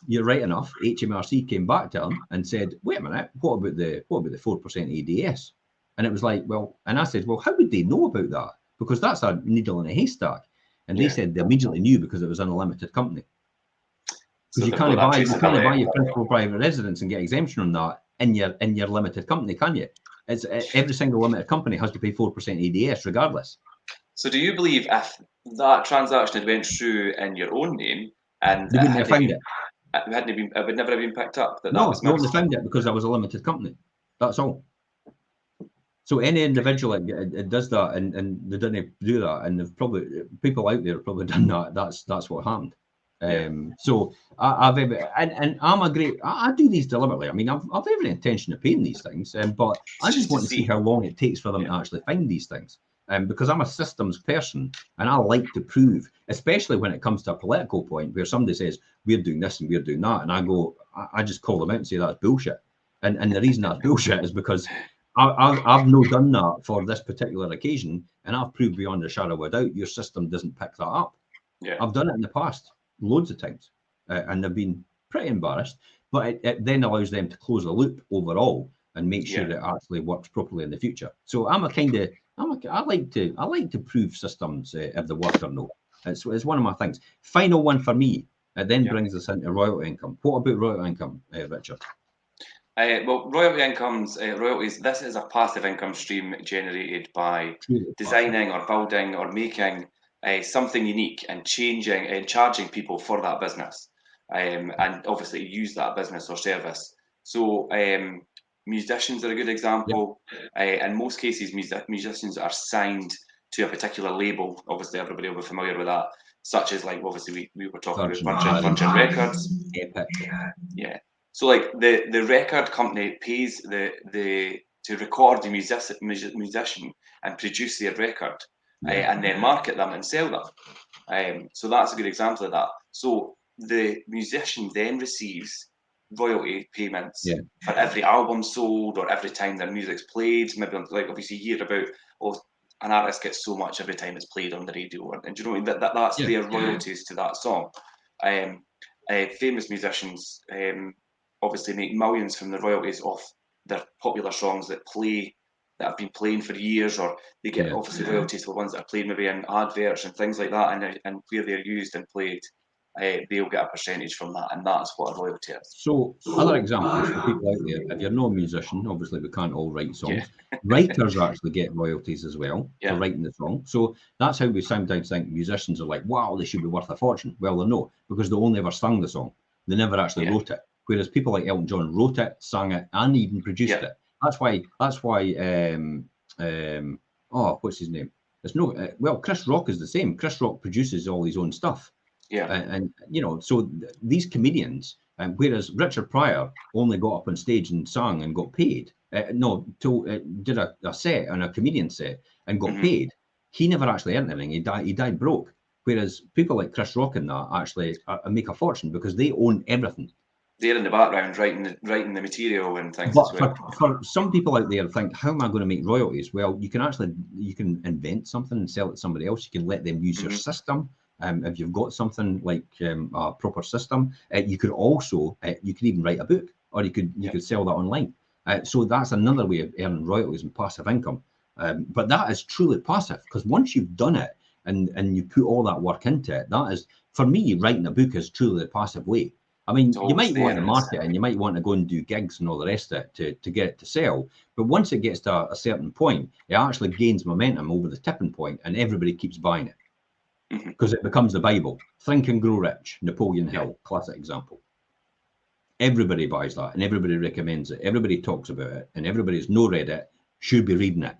you're right enough. HMRC came back to them and said, "Wait a minute, what about the 4% ADS?" And it was like, well, and I said, "Well, how would they know about that? Because that's a needle in a haystack." And they said they immediately knew because it was in a limited company. Because you can't buy your principal private residence and get exemption on that in your limited company, can you? It's every single limited company has to pay 4% ADS regardless. So, do you believe if that transaction had went through in your own name and they wouldn't have found it? It would never have been picked up. They only found it because I was a limited company. That's all. So any individual that does that and they didn't do that, and they've probably people out there have probably done that. That's what happened. So I've and I'm a great. I do these deliberately. I mean, I've every intention of paying these things, but I just want to see how long it takes for them to actually find these things. Because I'm a systems person and I like to prove, especially when it comes to a political point where somebody says we're doing this and we're doing that, and I just call them out and say that's bullshit. And the reason that's bullshit is because I've no done that for this particular occasion, and I've proved beyond a shadow of a doubt your system doesn't pick that up. Yeah. I've done it in the past loads of times, and they've been pretty embarrassed. But it then allows them to close the loop overall and make sure it actually works properly in the future. So I like to prove systems if they work or not. It's one of my things. Final one for me. It then brings us into royalty income. What about royalty income, Richard? Well, royalties, this is a passive income stream generated by designing or building or making something unique and changing and charging people for that business. And obviously use that business or service. So musicians are a good example. In most cases, musicians are signed to a particular label. Obviously, everybody will be familiar with that, such as like obviously we were talking about Virgin Records. Epic. Yeah. So like the record company pays to record the musician and produce their record, and then market them and sell them. So that's a good example of that. So the musician then receives royalty payments for every album sold or every time their music's played. Maybe like obviously you hear about an artist gets so much every time it's played on the radio, and do you know what I mean? That's their royalties to that song. Famous musicians obviously make millions from the royalties of their popular songs that have been playing for years, or they get obviously royalties for ones that are played maybe in adverts and things like that, and where they're used and played, they'll get a percentage from that, and that's what a royalty is. So other examples for people out there, if you're not a musician, obviously we can't all write songs. Writers actually get royalties as well for writing the song. So that's how we sometimes think musicians are like, wow, they should be worth a fortune. Well, they're not, because they only ever sung the song. They never actually wrote it. Whereas people like Elton John wrote it, sang it, and even produced it. That's why. What's his name? It's Chris Rock is the same. Chris Rock produces all his own stuff. And so these comedians, whereas Richard Pryor only got up on stage and sang and got paid. Did a set on a comedian set and got paid. He never actually earned anything. He died broke. Whereas people like Chris Rock and that actually make a fortune because they own everything. They're in the background writing the material and things. But for some people out there think, how am I going to make royalties? Well, you can invent something and sell it to somebody else. You can let them use your system. If you've got something like a proper system, you could also you could even write a book, or you could sell that online. So that's another way of earning royalties and passive income. But that is truly passive, because once you've done it and you put all that work into it, that is, for me, writing a book is truly a passive way. I mean, you might want to market and you might want to go and do gigs and all the rest of it to get it to sell. But once it gets to a certain point, it actually gains momentum over the tipping point, and everybody keeps buying it because it becomes the Bible. Think and Grow Rich, Napoleon Hill, classic example. Everybody buys that and everybody recommends it. Everybody talks about it, and everybody who's not read it should be reading it.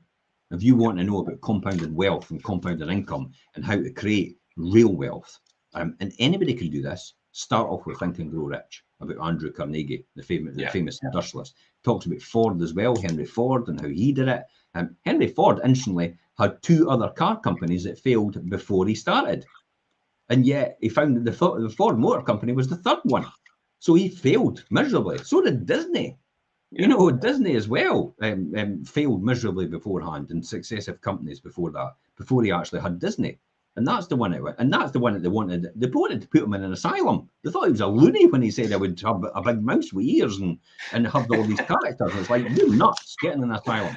If you want to know about compounded wealth and compounded income and how to create real wealth, and anybody can do this, start off with Think and Grow Rich, about Andrew Carnegie, the famous industrialist. Talks about Ford as well, Henry Ford, and how he did it. Henry Ford instantly had 2 other car companies that failed before he started. And yet he found that the Ford Motor Company was the 3rd one. So he failed miserably. So did Disney. Disney as well failed miserably beforehand, in successive companies before that, before he actually had Disney. And that's the one that they wanted to put him in an asylum. They thought he was a loony when he said I would have a big mouse with ears and have all these characters. It's like, you're nuts, get in an asylum.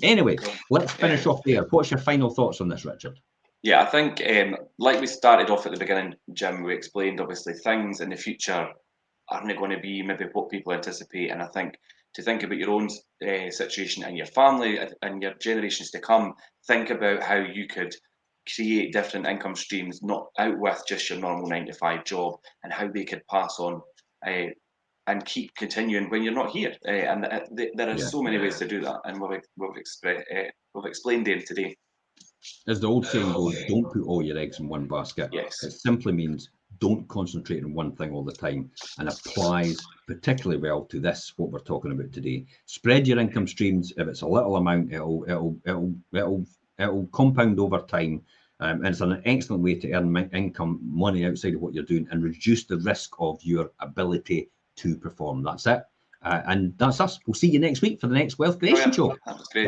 Anyway, let's finish off there. What's your final thoughts on this, Richard? Yeah, I think like we started off at the beginning, Jim, we explained obviously things in the future aren't going to be maybe what people anticipate. And I think to think about your own situation and your family and your generations to come, think about how you could create different income streams, not out with just your normal 9-to-5 job, and how they could pass on and keep continuing when you're not here. And there are so many ways to do that, and we've explained them today. As the old saying goes, don't put all your eggs in one basket. Yes. It simply means don't concentrate on one thing all the time, and applies particularly well to this, what we're talking about today. Spread your income streams. If it's a little amount, it'll compound over time. And it's an excellent way to earn income, money outside of what you're doing, and reduce the risk of your ability to perform. That's it. And that's us. We'll see you next week for the next Wealth Creation Show. That was great.